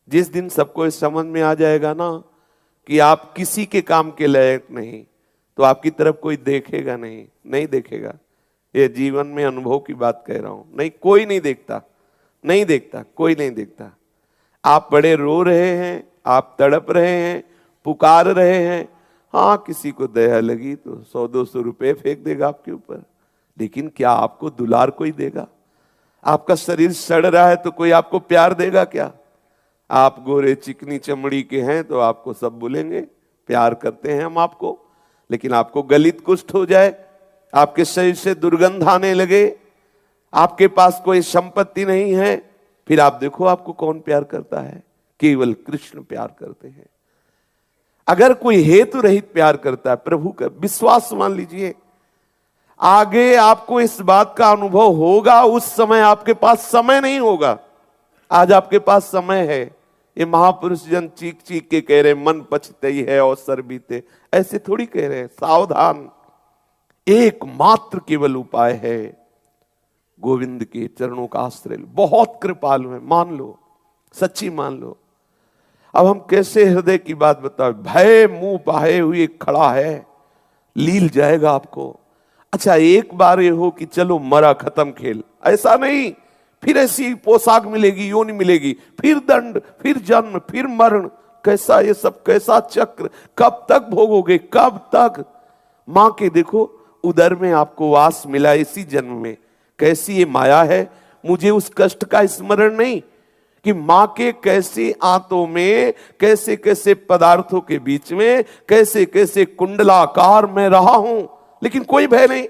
जिस दिन सबको इस समझ में आ जाएगा ना कि आप किसी के काम के लायक नहीं, तो आपकी तरफ कोई देखेगा नहीं, नहीं देखेगा। ये जीवन में अनुभव की बात कह रहा हूं। नहीं, कोई नहीं देखता, नहीं देखता, कोई नहीं देखता। आप बड़े रो रहे हैं, आप तड़प रहे हैं, पुकार रहे हैं, हाँ किसी को दया लगी तो 100-200 रुपए फेंक देगा आपके ऊपर, लेकिन क्या आपको दुलार कोई देगा? आपका शरीर सड़ रहा है तो कोई आपको प्यार देगा क्या? आप गोरे चिकनी चमड़ी के हैं तो आपको सब बोलेंगे प्यार करते हैं हम आपको, लेकिन आपको गलित कुष्ठ हो जाए, आपके शरीर से दुर्गंध आने लगे, आपके पास कोई संपत्ति नहीं है, फिर आप देखो आपको कौन प्यार करता है? केवल कृष्ण प्यार करते हैं। अगर कोई हेतु रहित प्यार करता है प्रभु का, विश्वास मान लीजिए आगे आपको इस बात का अनुभव होगा। उस समय आपके पास समय नहीं होगा, आज आपके पास समय है। ये महापुरुष जन चीख चीख के कह रहे मन पछतई है अवसर बीते, ऐसे थोड़ी कह रहे हैं। सावधान, एकमात्र केवल उपाय है गोविंद के चरणों का आश्रय लो। बहुत कृपालु है, मान लो, सच्ची मान लो। अब हम कैसे हृदय की बात बताओ? भय मुंह पाए हुए खड़ा है, लील जाएगा आपको। अच्छा एक बार ये हो कि चलो मरा खत्म खेल, ऐसा नहीं, फिर ऐसी पोशाक मिलेगी, योनि मिलेगी, फिर दंड, फिर जन्म, फिर मरण। कैसा ये सब, कैसा चक्र, कब तक भोगोगे, कब तक? मां के देखो उदर में आपको वास मिला इसी जन्म में, कैसी ये माया है। मुझे उस कष्ट का स्मरण नहीं कि मां के कैसी आंतों में, कैसे कैसे पदार्थों के बीच में, कैसे कैसे कुंडलाकार में रहा हूं, लेकिन कोई भय नहीं।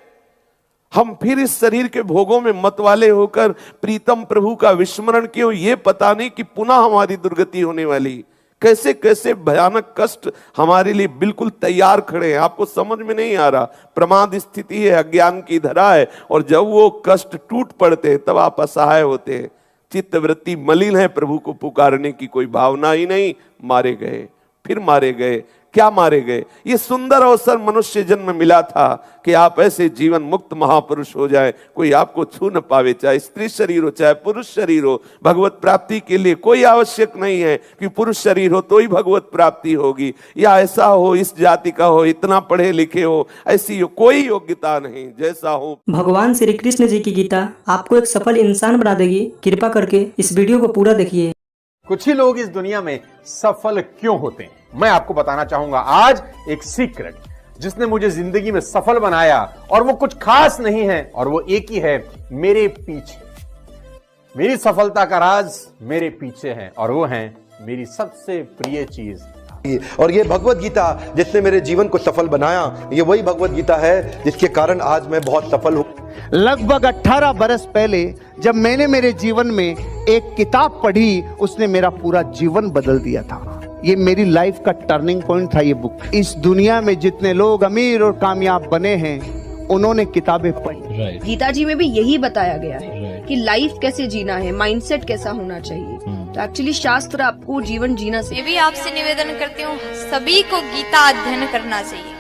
हम फिर इस शरीर के भोगों में मत वाले होकर प्रीतम प्रभु का विस्मरण क्यों? ये पता नहीं कि पुनः हमारी दुर्गति होने वाली। कैसे कैसे भयानक कष्ट हमारे लिए बिल्कुल तैयार खड़े हैं, आपको समझ में नहीं आ रहा। प्रमाद स्थिति है, अज्ञान की धरा है, और जब वो कष्ट टूट पड़ते हैं तब आप असहाय होते हैं। चित्तवृत्ति मलिन है, प्रभु को पुकारने की कोई भावना ही नहीं। मारे गए, फिर मारे गए। क्या मारे गए? ये सुंदर अवसर मनुष्य जन्म मिला था कि आप ऐसे जीवन मुक्त महापुरुष हो जाए, कोई आपको छू न पावे, चाहे स्त्री शरीर हो चाहे पुरुष शरीर हो। भगवत प्राप्ति के लिए कोई आवश्यक नहीं है कि पुरुष शरीर हो तो ही भगवत प्राप्ति होगी, या ऐसा हो, इस जाति का हो, इतना पढ़े लिखे हो, ऐसी कोई योग्यता नहीं। जैसा हो भगवान श्री कृष्ण जी की गीता आपको एक सफल इंसान बना देगी। कृपा करके इस वीडियो को पूरा देखिए। कुछ ही लोग इस दुनिया में सफल क्यों होते हैं, मैं आपको बताना चाहूंगा आज एक सीक्रेट जिसने मुझे जिंदगी में सफल बनाया, और वो कुछ खास नहीं है, और वो एक ही है, मेरे पीछे। मेरी सफलता का राज मेरे पीछे है, और वो है मेरी सबसे प्रिय चीज। और ये भगवत गीता जिसने मेरे जीवन को सफल बनाया, ये वही भगवत गीता है जिसके कारण आज मैं बहुत सफल हूँ। लगभग 18 बरस पहले जब मैंने मेरे जीवन में एक किताब पढ़ी, उसने मेरा पूरा जीवन बदल दिया था। ये मेरी लाइफ का टर्निंग पॉइंट था ये बुक। इस दुनिया में जितने लोग अमीर और कामयाब बने हैं, उन्होंने किताबें पढ़ी। गीता जी में भी यही बताया गया है कि लाइफ कैसे जीना है, माइंडसेट कैसा होना चाहिए। तो एक्चुअली शास्त्र आपको जीवन जीना से। मैं भी आपसे निवेदन करती हूँ, सभी को गीता अध्ययन करना चाहिए।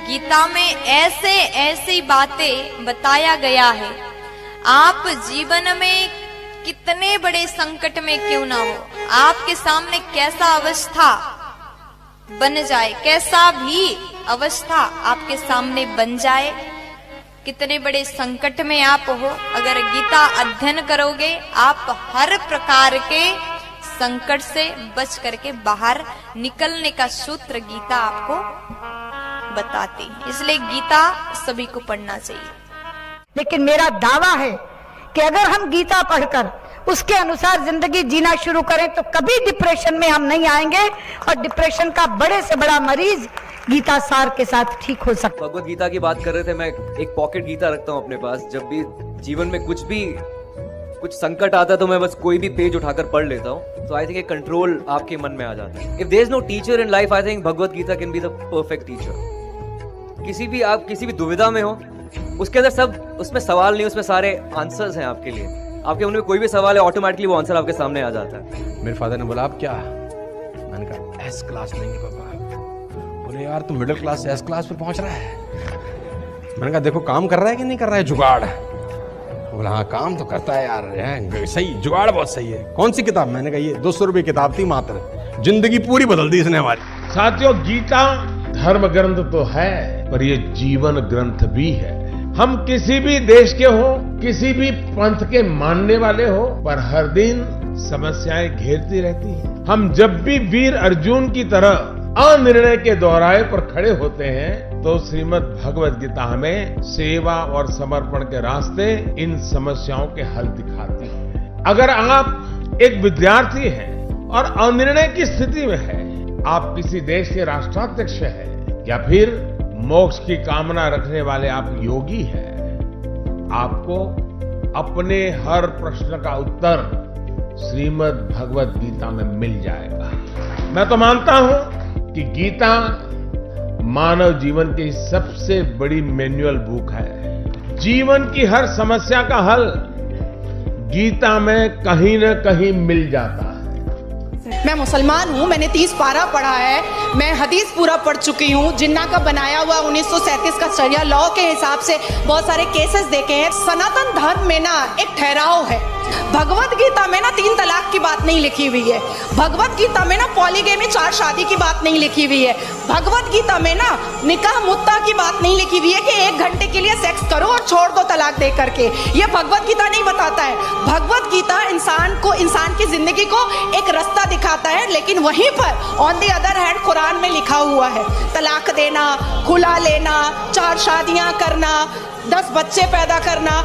गीता में ऐसे ऐसी बातें बताया गया है, आप जीवन में कितने बड़े संकट में क्यों ना हो, आपके सामने कैसा अवस्था बन जाए, कैसा भी अवस्था आपके सामने बन जाए, कितने बड़े संकट में आप हो, अगर गीता अध्ययन करोगे आप हर प्रकार के संकट से बच करके बाहर निकलने का सूत्र गीता आपको बताती है। इसलिए गीता सभी को पढ़ना चाहिए। लेकिन मेरा दावा है कि अगर हम गीता पढ़कर उसके अनुसार जिंदगी जीना शुरू करें तो कभी डिप्रेशन में हम नहीं आएंगे, और डिप्रेशन का बड़े से बड़ा मरीज गीता सार के साथ ठीक हो सकता है। भगवत गीता की बात कर रहे थे, मैं एक पॉकेट गीता रखता हूँ अपने पास। जब भी जीवन में कुछ संकट आता है तो मैं बस कोई भी पेज उठाकर पढ़ लेता हूँ, तो आई थिंक एक कंट्रोल आपके मन में आ जाता है। If there is no teacher in life, I think Bhagavad Gita can be the perfect teacher. आप किसी भी दुविधा में हो, उसके अंदर सब, उसमें सवाल नहीं, उसमें सारे आंसर्स हैं आपके लिए। आपके मन में कोई भी सवाल है, ऑटोमेटिकली वो आंसर आपके सामने आ जाता है। मेरे फादर ने बोला आप क्या, मैंने कहा एस क्लास लेंगे पापा। बोले यार तू मिडिल क्लास से एस क्लास पे पहुंच रहा है। मैंने कहा देखो काम कर रहा है कि नहीं कर रहा है जुगाड़। बोला हाँ काम तो करता है यार, है सही, जुगाड़ बहुत सही है। कौन सी किताब? मैंने कहा ये 200 रुपए किताब थी मात्र, जिंदगी पूरी बदल दी इसने हमारी। साथियों, गीता धर्म ग्रंथ तो है पर ये जीवन ग्रंथ भी है। हम किसी भी देश के हो, किसी भी पंथ के मानने वाले हो, पर हर दिन समस्याएं घेरती रहती हैं। हम जब भी वीर अर्जुन की तरह अनिर्णय के दोहराए पर खड़े होते हैं तो श्रीमद् भगवद गीता हमें सेवा और समर्पण के रास्ते इन समस्याओं के हल दिखाती है। अगर आप एक विद्यार्थी हैं और अनिर्णय की स्थिति में है, आप किसी देश के राष्ट्राध्यक्ष हैं या फिर मोक्ष की कामना रखने वाले आप योगी हैं, आपको अपने हर प्रश्न का उत्तर श्रीमद् भगवद गीता में मिल जाएगा। मैं तो मानता हूं कि गीता मानव जीवन की सबसे बड़ी मैनुअल बुक है। जीवन की हर समस्या का हल गीता में कहीं न कहीं मिल जाता है। मैं मुसलमान हूँ, मैंने 30 पारा पढ़ा है, मैं हदीस पूरा पढ़ चुकी हूँ, जिन्ना का बनाया हुआ 1937 का शरिया लॉ के हिसाब से बहुत सारे केसेस देखे हैं। सनातन धर्म में ना एक ठहराव है। भगवत गीता में ना 3 तलाक की बात नहीं लिखी हुई है। भगवत गीता में ना पॉलीगेमी 4 शादी की बात नहीं लिखी हुई है। भगवत गीता में ना निकाह मुत्ता की बात नहीं लिखी हुई है कि 1 घंटे के लिए सेक्स करो और छोड़ दो तलाक दे करके। ये भगवत गीता नहीं बताता है। भगवत गीता इंसान को, इंसान की जिंदगी को एक रास्ता दिखाता है, लेकिन वहीं पर on the other hand Quran में लिखा हुआ है तलाक देना, खुला लेना, 4 शादियां करना, 10 बच्चे पैदा करना।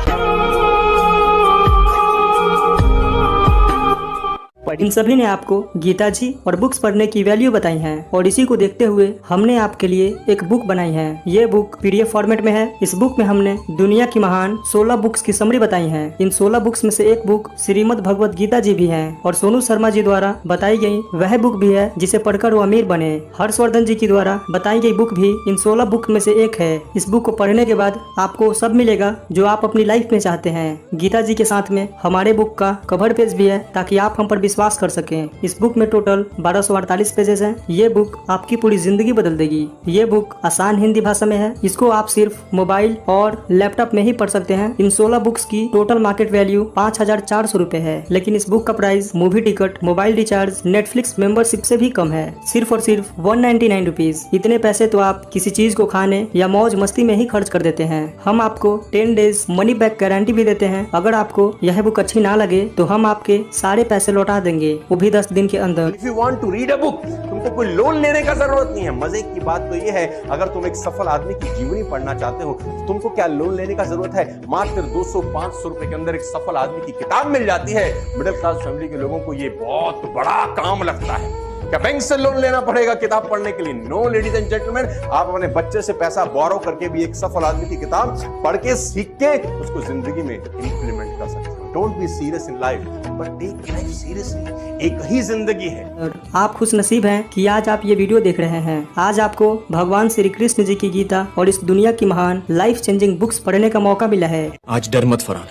इन सभी ने आपको गीता जी और बुक्स पढ़ने की वैल्यू बताई है और इसी को देखते हुए हमने आपके लिए एक बुक बनाई है। ये बुक PDF फॉर्मेट में है। इस बुक में हमने दुनिया की महान 16 बुक्स की समरी बताई है। इन 16 बुक्स में से एक बुक श्रीमद् भगवद गीता जी भी है और सोनू शर्मा जी द्वारा बताई गई वह बुक भी है जिसे पढ़कर वो अमीर बने। हर्षवर्धन जी की द्वारा बताई गई बुक भी इन 16 बुक में से एक है। इस बुक को पढ़ने के बाद आपको सब मिलेगा जो आप अपनी लाइफ में चाहते हैं। गीता जी के साथ में हमारे बुक का कवर पेज भी है ताकि आप हम पर विश्वास कर सकें। इस बुक में टोटल 1248 पेजेस हैं। ये बुक आपकी पूरी जिंदगी बदल देगी। ये बुक आसान हिंदी भाषा में है। इसको आप सिर्फ मोबाइल और लैपटॉप में ही पढ़ सकते हैं। इन 16 बुक्स की टोटल मार्केट वैल्यू 5400 रुपए है, लेकिन इस बुक का price movie ticket, mobile recharge, Netflix membership से भी कम है। सिर्फ और सिर्फ 199 रुपीज। इतने पैसे तो आप किसी चीज को खाने या मौज मस्ती में ही खर्च कर देते हैं। हम आपको 10 डेज मनी बैक गारंटी भी देते हैं। अगर आपको यह बुक अच्छी ना लगे तो हम आपके सारे पैसे लौटा देंगे, वो भी 10 दिन के अंदर। If you want to read a book, तुमको कोई लोन लेने का जरूरत नहीं है। मजे की बात तो ये है, अगर तुम एक सफल आदमी की जीवनी पढ़ना चाहते हो तो तुमको क्या लोन लेने का जरूरत है? मात्र 200-500 रुपए के अंदर एक सफल आदमी की किताब मिल जाती है। मिडिल क्लास फैमिली के लोगों को ये बहुत बड़ा काम लगता है। क्या बैंक से लोन लेना पड़ेगा किताब पढ़ने के लिए? नो लेडीज एंड जेंटलमैन, आप अपने बच्चे से पैसा बोरो करके भी एक सफल आदमी की किताब पढ़ के, सीख के उसको जिंदगी में इंप्लीमेंट कर सकते हो। Don't be serious in life, but take life seriously. एक ही जिंदगी है। आप खुश नसीब हैं कि आज आप ये वीडियो देख रहे हैं। आज आपको भगवान श्री कृष्ण जी की गीता और इस दुनिया की महान लाइफ चेंजिंग बुक्स पढ़ने का मौका मिला है। आज डर मत फरहान,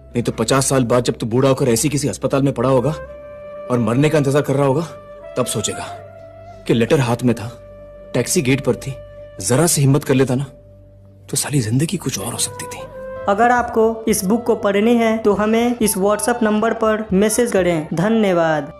नहीं तो 50 साल बाद जब तू बूढ़ा होकर ऐसी किसी अस्पताल में पड़ा होगा और मरने का इंतजार कर रहा होगा, तब सोचेगा कि लेटर हाथ में था, टैक्सी गेट पर थी, जरा से हिम्मत कर लेता ना तो सारी जिंदगी कुछ और हो सकती थी। अगर आपको इस बुक को पढ़नी है तो हमें इस WhatsApp नंबर पर मैसेज करें। धन्यवाद।